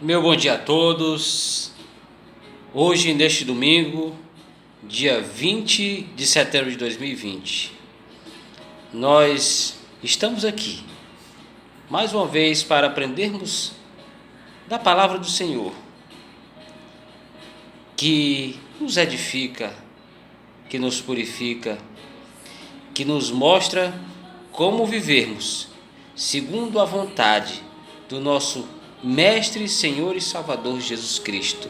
Meu bom dia a todos. Hoje, neste domingo, dia 20 de setembro de 2020, nós estamos aqui mais uma vez para aprendermos da palavra do Senhor, que nos edifica, que nos purifica, que nos mostra como vivermos segundo a vontade do nosso Mestre, Senhor e Salvador Jesus Cristo.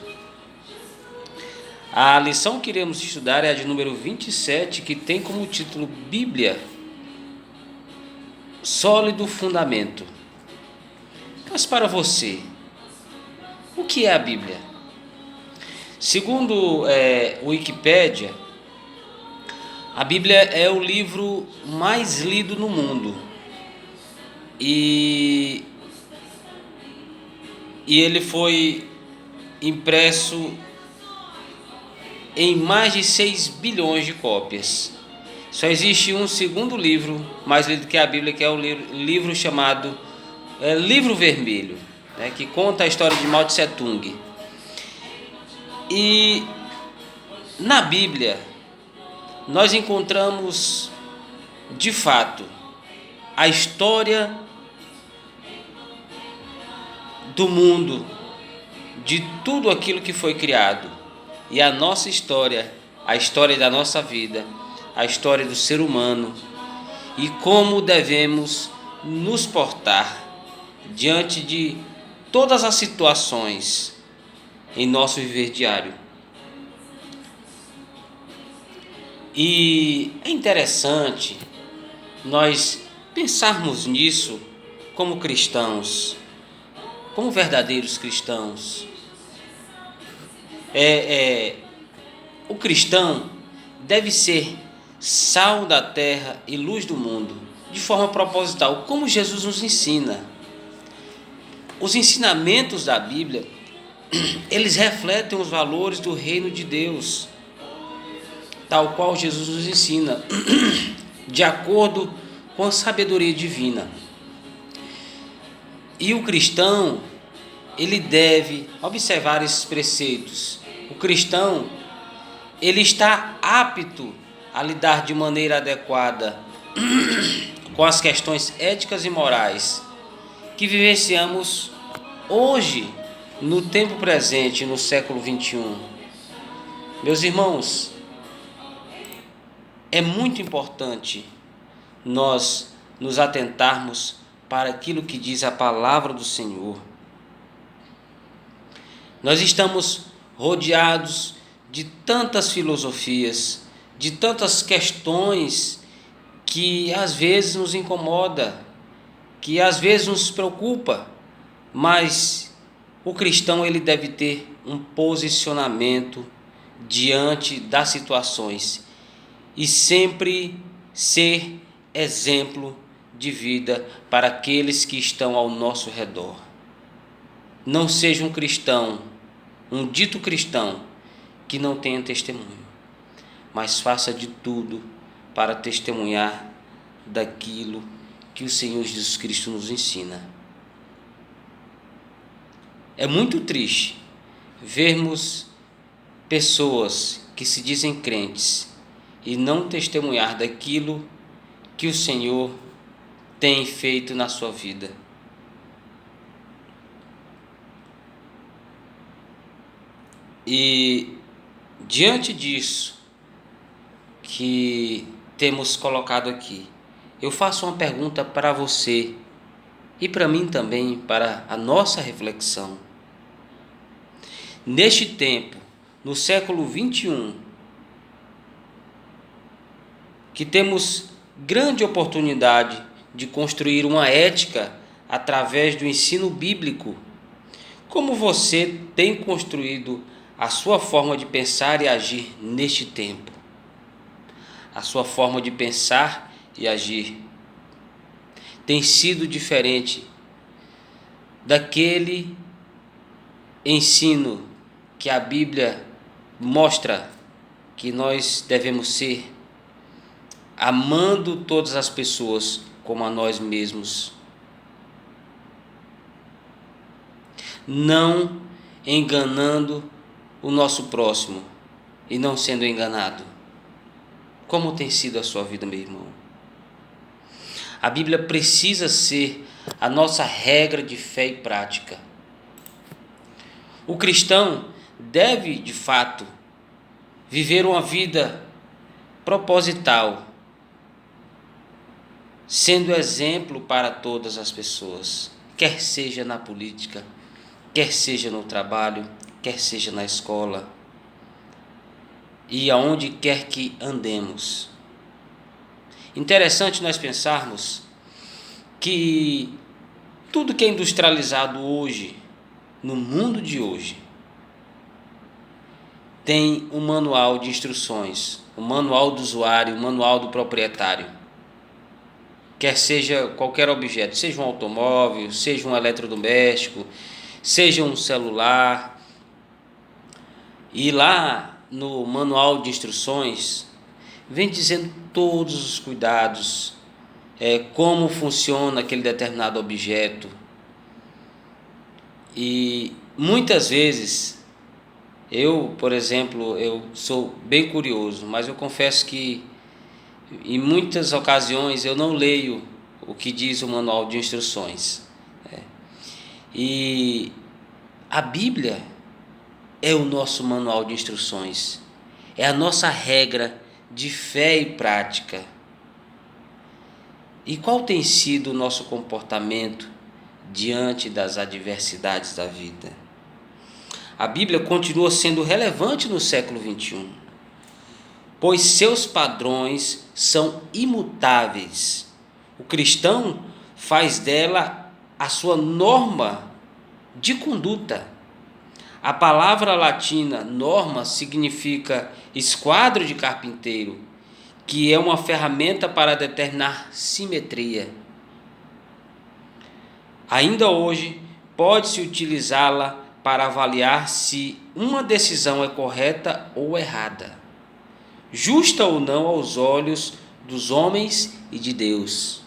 A lição que iremos estudar é a de número 27, que tem como título Bíblia, sólido fundamento. Mas para você, o que é a Bíblia? Segundo o Wikipédia, a Bíblia é o livro mais lido no mundo e ele foi impresso em mais de 6 bilhões de cópias. Só existe um segundo livro mais lido que a Bíblia, que é o livro chamado Livro Vermelho, né, que conta a história de Mao Tse Tung. E na Bíblia nós encontramos, de fato, a história do mundo, de tudo aquilo que foi criado, e a nossa história, a história da nossa vida, a história do ser humano e como devemos nos portar diante de todas as situações em nosso viver diário. E é interessante nós pensarmos nisso como cristãos, como verdadeiros cristãos. O cristão deve ser sal da terra e luz do mundo, de forma proposital, como Jesus nos ensina. Os ensinamentos da Bíblia, eles refletem os valores do reino de Deus, tal qual Jesus nos ensina, de acordo com a sabedoria divina. E o cristão, ele deve observar esses preceitos. O cristão, ele está apto a lidar de maneira adequada com as questões éticas e morais que vivenciamos hoje, no tempo presente, no século 21. Meus irmãos, é muito importante nós nos atentarmos para aquilo que diz a palavra do Senhor. Nós estamos rodeados de tantas filosofias, de tantas questões que às vezes nos incomoda, que às vezes nos preocupa, mas o cristão ele deve ter um posicionamento diante das situações e sempre ser exemplo de vida para aqueles que estão ao nosso redor. Não seja um cristão, um dito cristão, que não tenha testemunho, mas faça de tudo para testemunhar daquilo que o Senhor Jesus Cristo nos ensina. É muito triste vermos pessoas que se dizem crentes e não testemunhar daquilo que o Senhor tem feito na sua vida. E diante disso que temos colocado aqui, eu faço uma pergunta para você e para mim também, para a nossa reflexão. Neste tempo, no século 21, que temos grande oportunidade de construir uma ética através do ensino bíblico, como você tem construído a sua forma de pensar e agir neste tempo? A sua forma de pensar e agir tem sido diferente daquele ensino que a Bíblia mostra que nós devemos ser, amando todas as pessoas como a nós mesmos. não enganando o nosso próximo e não sendo enganado. Como tem sido a sua vida, meu irmão? A Bíblia precisa ser a nossa regra de fé e prática. O cristão deve, de fato, viver uma vida proposital, sendo exemplo para todas as pessoas, quer seja na política, quer seja no trabalho, quer seja na escola e aonde quer que andemos. Interessante nós pensarmos que tudo que é industrializado hoje, no mundo de hoje, tem um manual de instruções, um manual do usuário, um manual do proprietário. Quer seja qualquer objeto, seja um automóvel, seja um eletrodoméstico, seja um celular. E lá no manual de instruções vem dizendo todos os cuidados, como funciona aquele determinado objeto. E muitas vezes eu, por exemplo, eu sou bem curioso, mas eu confesso que em muitas ocasiões eu não leio o que diz o manual de instruções. E a Bíblia é o nosso manual de instruções, é a nossa regra de fé e prática. E qual tem sido o nosso comportamento diante das adversidades da vida? A Bíblia continua sendo relevante no século XXI, pois seus padrões são imutáveis. O cristão faz dela a sua norma de conduta. A palavra latina norma significa esquadro de carpinteiro, que é uma ferramenta para determinar simetria. Ainda hoje, pode-se utilizá-la para avaliar se uma decisão é correta ou errada, justa ou não aos olhos dos homens e de Deus.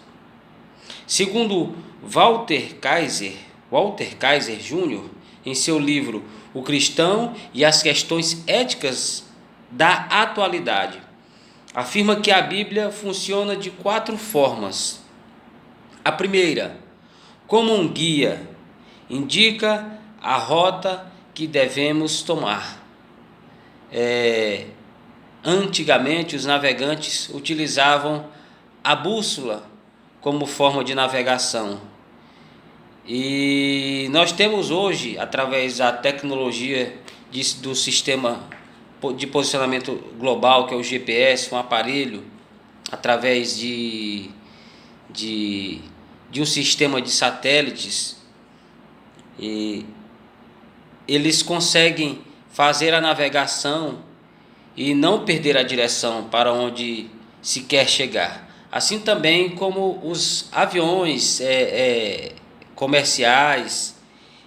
Segundo Walter Kaiser Jr., em seu livro O Cristão e as Questões Éticas da Atualidade, afirma que a Bíblia funciona de 4 formas. A primeira, como um guia, indica a rota que devemos tomar. Antigamente, os navegantes utilizavam a bússola como forma de navegação. E nós temos hoje, através da tecnologia do sistema de posicionamento global, que é o GPS, um aparelho, através de um sistema de satélites, e eles conseguem fazer a navegação e não perder a direção para onde se quer chegar. Assim também como os aviões comerciais,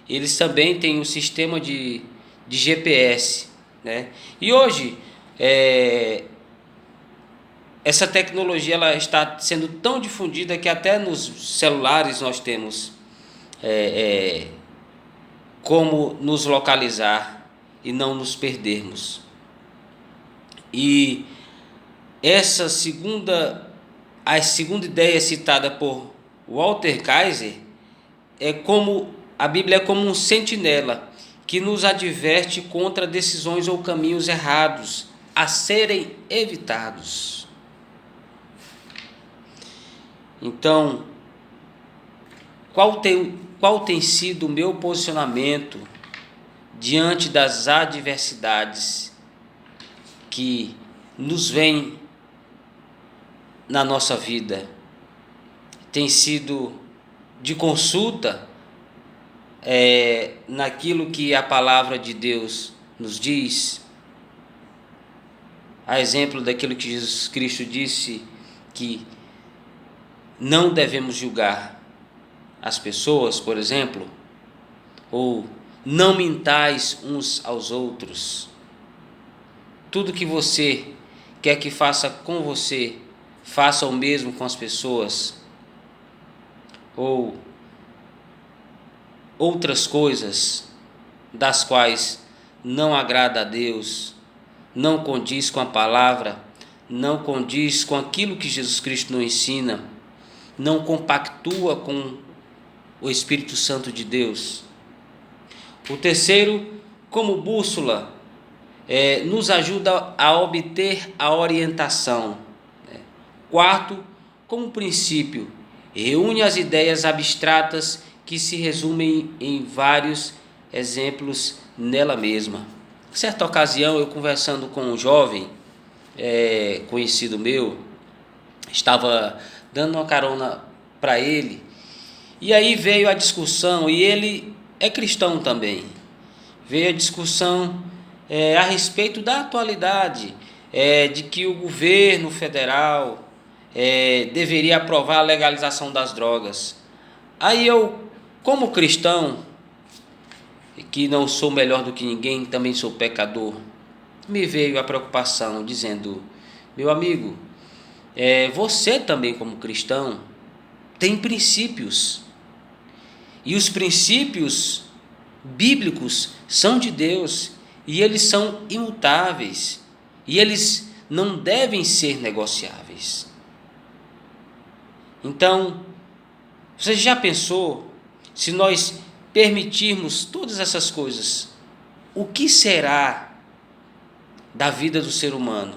eles também têm um sistema de GPS, né? E hoje essa tecnologia ela está sendo tão difundida que até nos celulares nós temos como nos localizar e não nos perdermos. E essa a segunda ideia citada por Walter Kaiser é como a Bíblia é como um sentinela que nos adverte contra decisões ou caminhos errados a serem evitados. Então, qual tem sido o meu posicionamento diante das adversidades que nos vêm na nossa vida? Tem sido de consulta naquilo que a palavra de Deus nos diz? A exemplo daquilo que Jesus Cristo disse, que não devemos julgar as pessoas, por exemplo, ou não mintais uns aos outros. Tudo que você quer que faça com você, faça o mesmo com as pessoas. Ou outras coisas das quais não agrada a Deus, não condiz com a palavra, não condiz com aquilo que Jesus Cristo nos ensina, não compactua com o Espírito Santo de Deus. O terceiro, como bússola, nos ajuda a obter a orientação. Quarto, como princípio, reúne as ideias abstratas que se resumem em vários exemplos nela mesma. Em certa ocasião, eu conversando com um jovem conhecido meu, estava dando uma carona para ele, e aí veio a discussão, e ele é cristão também. Veio a discussão a respeito da atualidade, de que o governo federal deveria aprovar a legalização das drogas. Aí eu, como cristão, que não sou melhor do que ninguém, também sou pecador, me veio a preocupação dizendo: meu amigo, você também como cristão tem princípios, e os princípios bíblicos são de Deus, e eles são imutáveis, e eles não devem ser negociáveis. Então, você já pensou, se nós permitirmos todas essas coisas, o que será da vida do ser humano?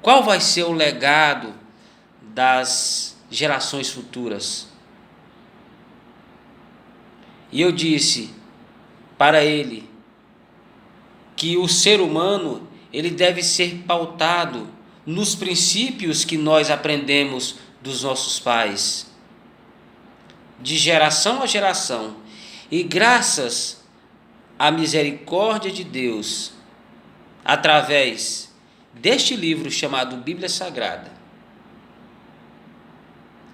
Qual vai ser o legado das gerações futuras? E eu disse para ele que o ser humano, ele deve ser pautado nos princípios que nós aprendemos dos nossos pais, de geração a geração, e graças à misericórdia de Deus, através deste livro chamado Bíblia Sagrada,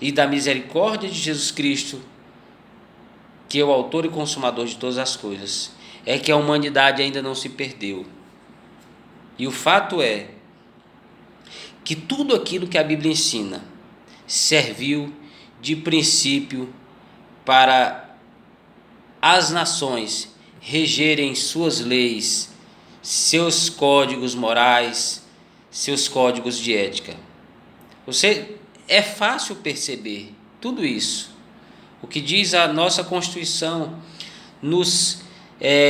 e da misericórdia de Jesus Cristo, que é o autor e consumador de todas as coisas, é que a humanidade ainda não se perdeu. E o fato é que tudo aquilo que a Bíblia ensina serviu de princípio para as nações regerem suas leis, seus códigos morais, seus códigos de ética. É fácil perceber tudo isso. O que diz a nossa Constituição nos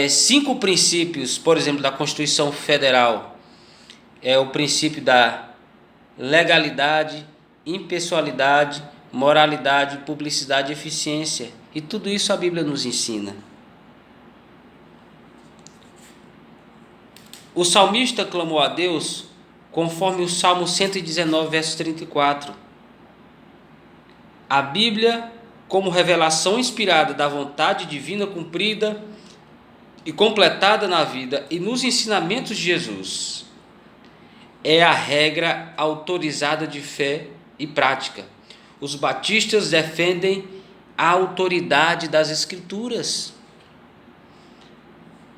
5 princípios, por exemplo, da Constituição Federal, é o princípio da legalidade, impessoalidade, moralidade, publicidade e eficiência. E tudo isso a Bíblia nos ensina. O salmista clamou a Deus conforme o Salmo 119, verso 34. A Bíblia, como revelação inspirada da vontade divina cumprida e completada na vida e nos ensinamentos de Jesus, é a regra autorizada de fé e prática. Os batistas defendem a autoridade das Escrituras.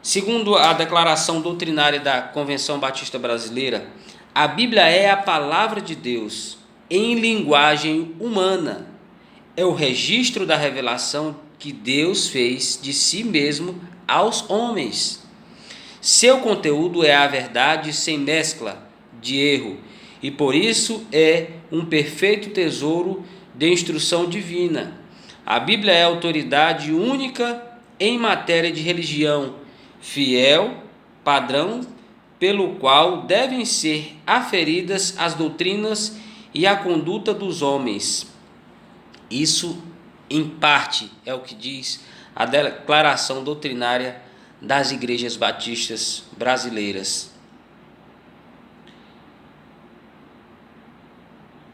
Segundo a declaração doutrinária da Convenção Batista Brasileira, a Bíblia é a palavra de Deus em linguagem humana. É o registro da revelação que Deus fez de si mesmo aos homens. Seu conteúdo é a verdade sem mescla de erro, e por isso é um perfeito tesouro de instrução divina. A Bíblia é a autoridade única em matéria de religião, fiel padrão pelo qual devem ser aferidas as doutrinas e a conduta dos homens. Isso, em parte, é o que diz a declaração doutrinária das igrejas batistas brasileiras.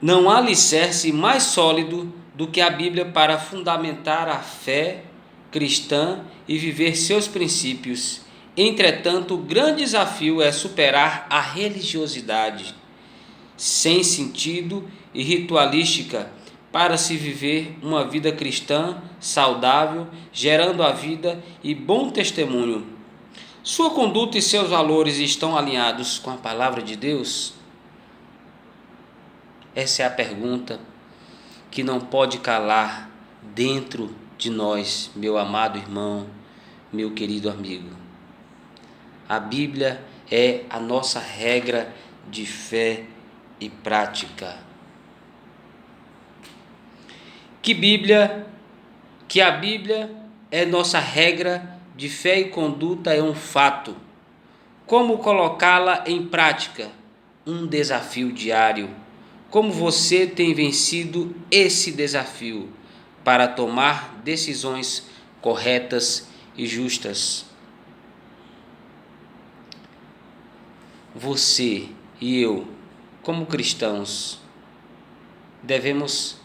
Não há alicerce mais sólido do que a Bíblia para fundamentar a fé cristã e viver seus princípios. Entretanto, o grande desafio é superar a religiosidade sem sentido e ritualística para se viver uma vida cristã saudável, gerando a vida e bom testemunho. Sua conduta e seus valores estão alinhados com a palavra de Deus? Essa é a pergunta que não pode calar dentro de nós, meu amado irmão, meu querido amigo. A Bíblia é a nossa regra de fé e prática. Que a Bíblia é nossa regra de fé e conduta é um fato. Como colocá-la em prática? Um desafio diário. Como você tem vencido esse desafio para tomar decisões corretas e justas? Você e eu, como cristãos, devemos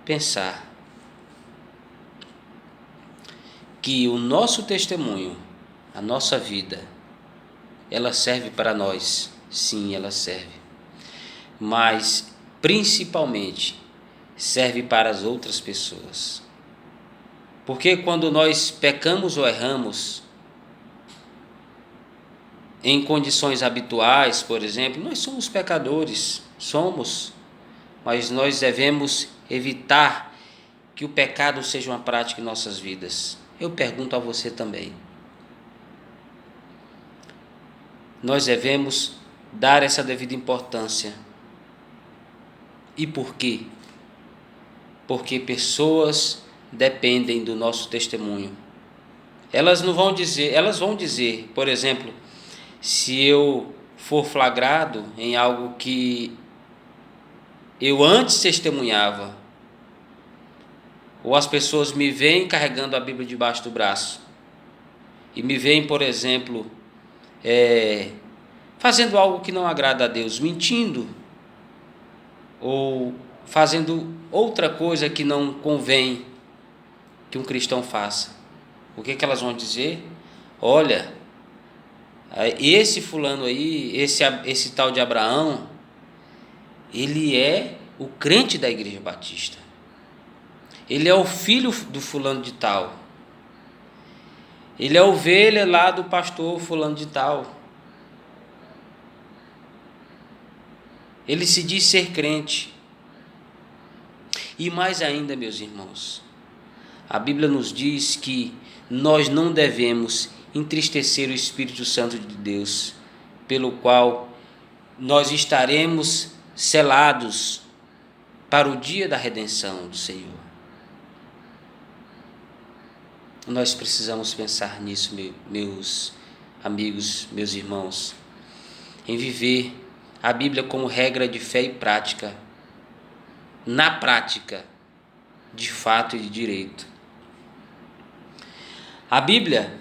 pensar que o nosso testemunho, a nossa vida, ela serve para nós. Sim, ela serve. Mas, principalmente, serve para as outras pessoas. Porque quando nós pecamos ou erramos, em condições habituais, por exemplo, nós somos pecadores, mas nós devemos evitar que o pecado seja uma prática em nossas vidas. Eu pergunto a você também. Nós devemos dar essa devida importância. E por quê? Porque pessoas dependem do nosso testemunho. Elas vão dizer, por exemplo, se eu for flagrado em algo que eu antes testemunhava, ou as pessoas me veem carregando a Bíblia debaixo do braço, e me veem, por exemplo, fazendo algo que não agrada a Deus, mentindo, ou fazendo outra coisa que não convém que um cristão faça. O que elas vão dizer? Olha, esse fulano aí, esse tal de Abraão, ele é o crente da Igreja Batista. Ele é o filho do fulano de tal. Ele é ovelha lá do pastor fulano de tal. Ele se diz ser crente. E mais ainda, meus irmãos, a Bíblia nos diz que nós não devemos entristecer o Espírito Santo de Deus, pelo qual nós estaremos selados para o dia da redenção do Senhor. Nós precisamos pensar nisso, meus amigos, meus irmãos, em viver a Bíblia como regra de fé e prática, na prática, de fato e de direito. A Bíblia,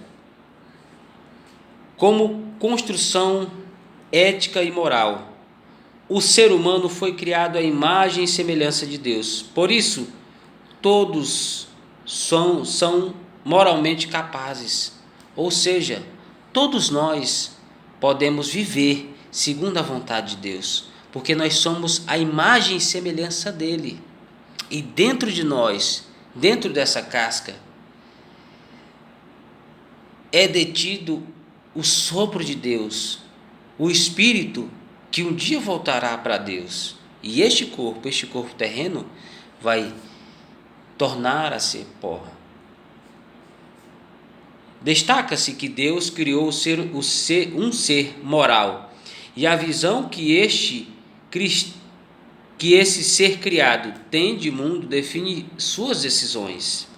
como construção ética e moral, o ser humano foi criado à imagem e semelhança de Deus. Por isso, todos são moralmente capazes. Ou seja, todos nós podemos viver segundo a vontade de Deus, porque nós somos a imagem e semelhança dele. E dentro de nós, dentro dessa casca, é detido o sopro de Deus, o Espírito que um dia voltará para Deus. E este corpo terreno, vai tornar a ser pó. Destaca-se que Deus criou um ser moral, e a visão que esse ser criado tem de mundo define suas decisões.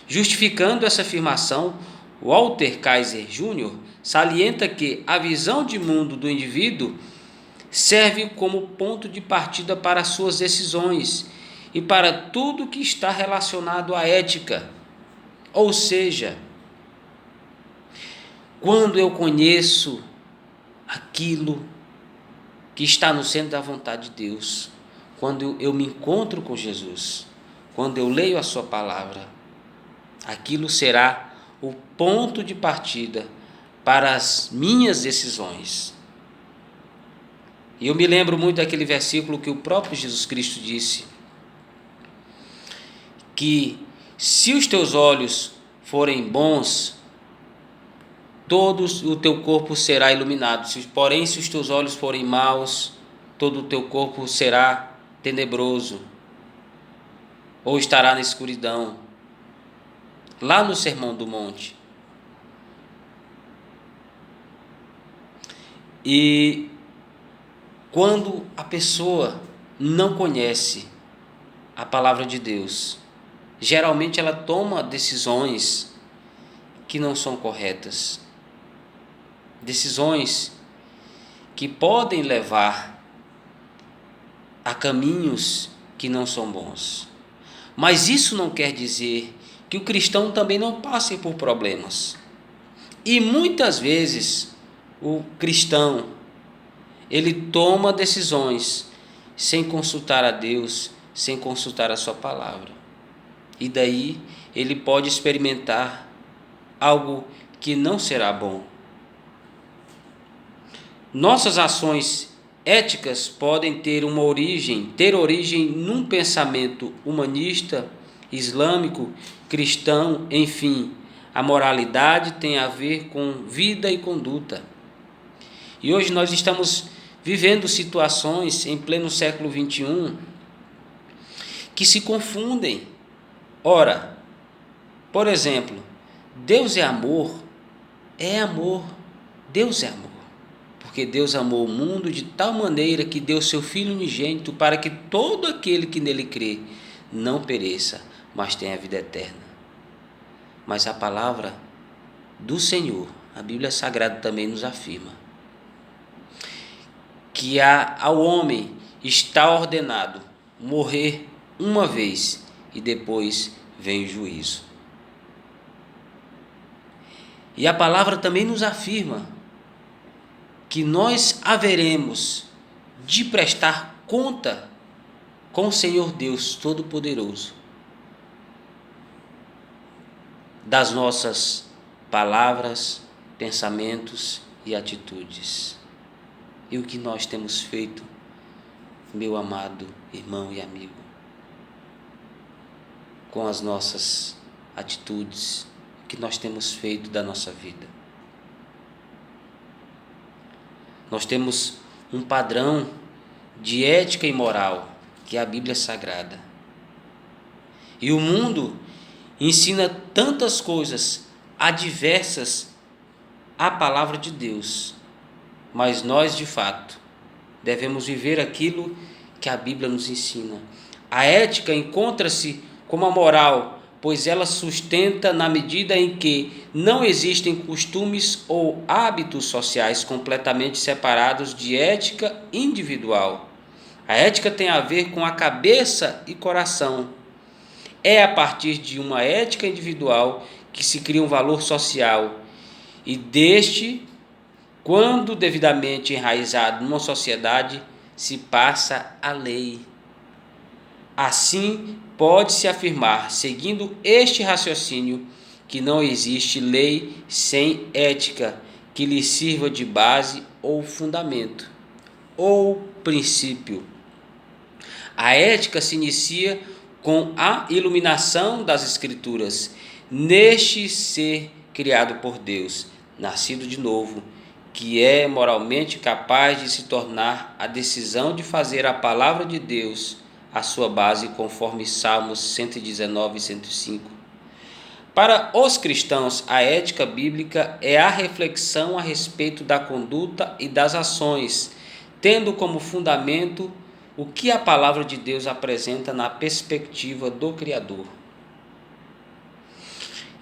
Justificando essa afirmação, Walter Kaiser Jr. salienta que a visão de mundo do indivíduo serve como ponto de partida para suas decisões e para tudo que está relacionado à ética. Ou seja, quando eu conheço aquilo que está no centro da vontade de Deus, quando eu me encontro com Jesus, quando eu leio a sua palavra, aquilo será o ponto de partida para as minhas decisões. E eu me lembro muito daquele versículo que o próprio Jesus Cristo disse, que se os teus olhos forem bons, todo o teu corpo será iluminado. Porém, se os teus olhos forem maus, todo o teu corpo será tenebroso, ou estará na escuridão. lá no Sermão do Monte. E quando a pessoa não conhece a palavra de Deus, geralmente ela toma decisões que não são corretas, decisões que podem levar a caminhos que não são bons. Mas isso não quer dizer que o cristão também não passe por problemas. E muitas vezes o cristão, ele toma decisões sem consultar a Deus, sem consultar a sua palavra. E daí ele pode experimentar algo que não será bom. Nossas ações éticas podem ter origem num pensamento humanista, islâmico, cristão, enfim. A moralidade tem a ver com vida e conduta. E hoje nós estamos vivendo situações em pleno século XXI que se confundem. Ora, por exemplo, Deus é amor, Deus é amor. Porque Deus amou o mundo de tal maneira que deu seu Filho unigênito para que todo aquele que nele crê não pereça, mas tenha a vida eterna. Mas a palavra do Senhor, a Bíblia Sagrada também nos afirma que ao homem está ordenado morrer uma vez e depois vem o juízo. E a palavra também nos afirma que nós haveremos de prestar conta com o Senhor Deus Todo-Poderoso das nossas palavras, pensamentos e atitudes. E o que nós temos feito, meu amado irmão e amigo, com as nossas atitudes, o que nós temos feito da nossa vida. Nós temos um padrão de ética e moral, que é a Bíblia Sagrada. E o mundo ensina tantas coisas adversas à palavra de Deus, mas nós, de fato, devemos viver aquilo que a Bíblia nos ensina. A ética encontra-se como a moral, pois ela sustenta na medida em que não existem costumes ou hábitos sociais completamente separados de ética individual. A ética tem a ver com a cabeça e coração. É a partir de uma ética individual que se cria um valor social, e deste, quando devidamente enraizado numa sociedade, se passa a lei. Assim, pode-se afirmar, seguindo este raciocínio, que não existe lei sem ética que lhe sirva de base ou fundamento, ou princípio. A ética se inicia com a iluminação das Escrituras, neste ser criado por Deus, nascido de novo, que é moralmente capaz de se tornar a decisão de fazer a palavra de Deus a sua base, conforme Salmos 119 e 105. Para os cristãos, a ética bíblica é a reflexão a respeito da conduta e das ações, tendo como fundamento o que a palavra de Deus apresenta na perspectiva do Criador.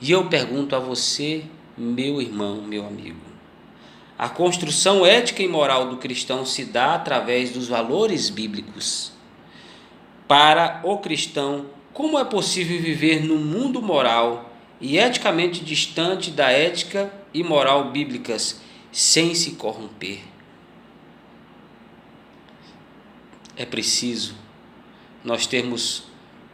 E eu pergunto a você, meu irmão, meu amigo, a construção ética e moral do cristão se dá através dos valores bíblicos. Para o cristão, como é possível viver num mundo moral e eticamente distante da ética e moral bíblicas sem se corromper? É preciso nós termos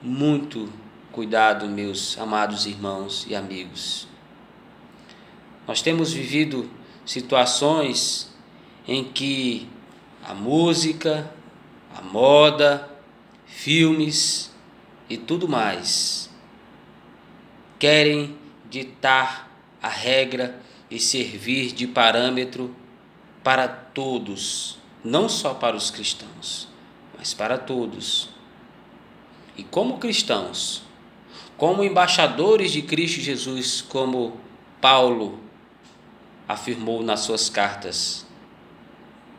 muito cuidado, meus amados irmãos e amigos. Nós temos vivido situações em que a música, a moda, filmes e tudo mais querem ditar a regra e servir de parâmetro para todos, não só para os cristãos, mas para todos. E como cristãos, como embaixadores de Cristo Jesus, como Paulo afirmou nas suas cartas,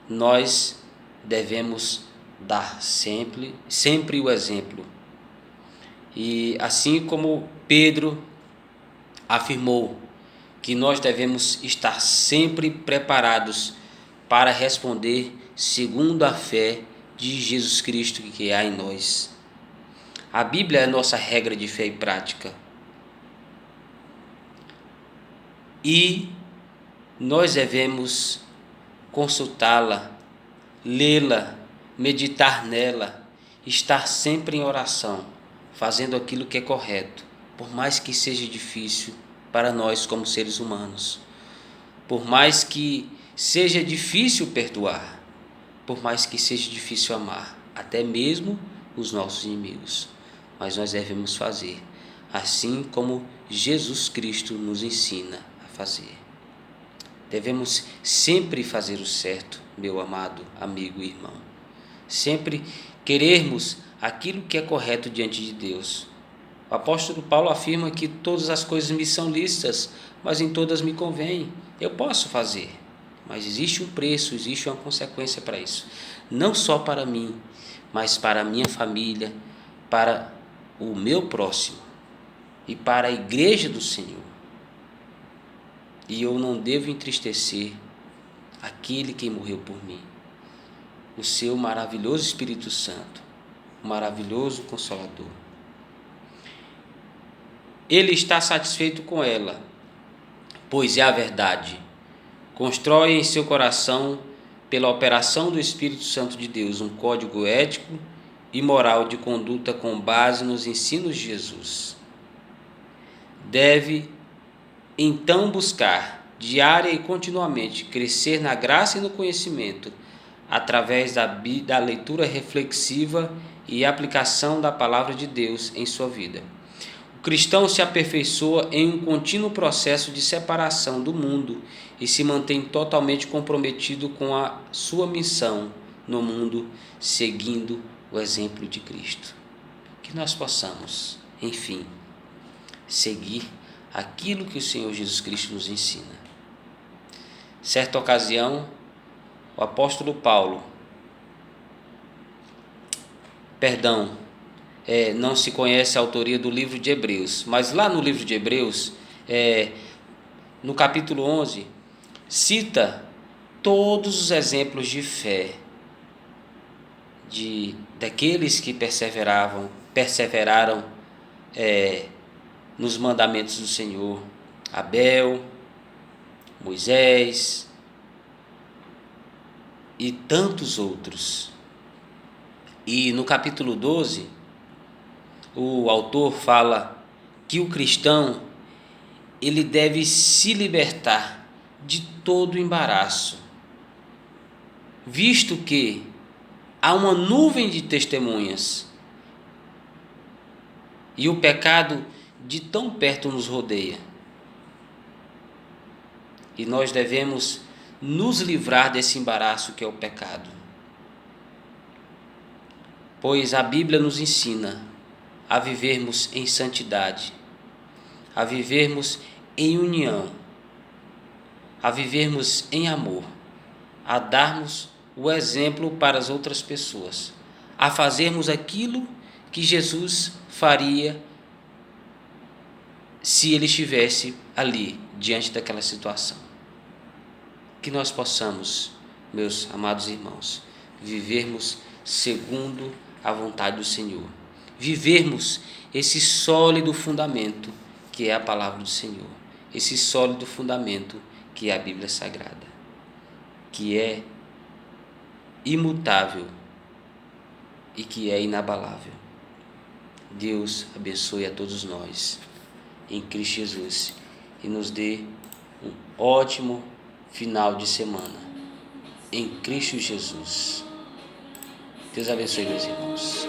nós devemos dar sempre o exemplo. E assim como Pedro afirmou que nós devemos estar sempre preparados para responder segundo a fé de Jesus Cristo que há em nós. A Bíblia é a nossa regra de fé e prática. E nós devemos consultá-la, lê-la, meditar nela, estar sempre em oração, fazendo aquilo que é correto, por mais que seja difícil para nós como seres humanos, por mais que seja difícil perdoar, por mais que seja difícil amar, até mesmo os nossos inimigos. Mas nós devemos fazer, assim como Jesus Cristo nos ensina a fazer. Devemos sempre fazer o certo, meu amado amigo e irmão. Sempre querermos aquilo que é correto diante de Deus. O apóstolo Paulo afirma que todas as coisas me são lícitas, mas em todas me convém. Eu posso fazer, mas existe um preço, existe uma consequência para isso. Não só para mim, mas para a minha família, para o meu próximo e para a igreja do Senhor. E eu não devo entristecer aquele que morreu por mim, o seu maravilhoso Espírito Santo, o maravilhoso Consolador. Ele está satisfeito com ela, pois é a verdade. Constrói em seu coração, pela operação do Espírito Santo de Deus, um código ético e moral de conduta com base nos ensinos de Jesus. Deve então buscar, diária e continuamente, crescer na graça e no conhecimento, através da leitura reflexiva e aplicação da palavra de Deus em sua vida. O cristão se aperfeiçoa em um contínuo processo de separação do mundo e se mantém totalmente comprometido com a sua missão no mundo, seguindo o exemplo de Cristo. Que nós possamos, enfim, seguir aquilo que o Senhor Jesus Cristo nos ensina. Certa ocasião, o apóstolo Paulo, não se conhece a autoria do livro de Hebreus, mas lá no livro de Hebreus, no capítulo 11, cita todos os exemplos de fé daqueles que perseveraram nos mandamentos do Senhor. Abel, Moisés e tantos outros. E no capítulo 12, o autor fala que o cristão ele deve se libertar de todo embaraço, visto que há uma nuvem de testemunhas e o pecado de tão perto nos rodeia. E nós devemos nos livrar desse embaraço que é o pecado. Pois a Bíblia nos ensina a vivermos em santidade, a vivermos em união, a vivermos em amor, a darmos o exemplo para as outras pessoas, a fazermos aquilo que Jesus faria se ele estivesse ali, diante daquela situação. Que nós possamos, meus amados irmãos, vivermos segundo a vontade do Senhor, vivermos esse sólido fundamento que é a palavra do Senhor, esse sólido fundamento que é a Bíblia Sagrada, que é imutável e que é inabalável. Deus abençoe a todos nós em Cristo Jesus e nos dê um ótimo final de semana em Cristo Jesus. Deus abençoe, meus irmãos.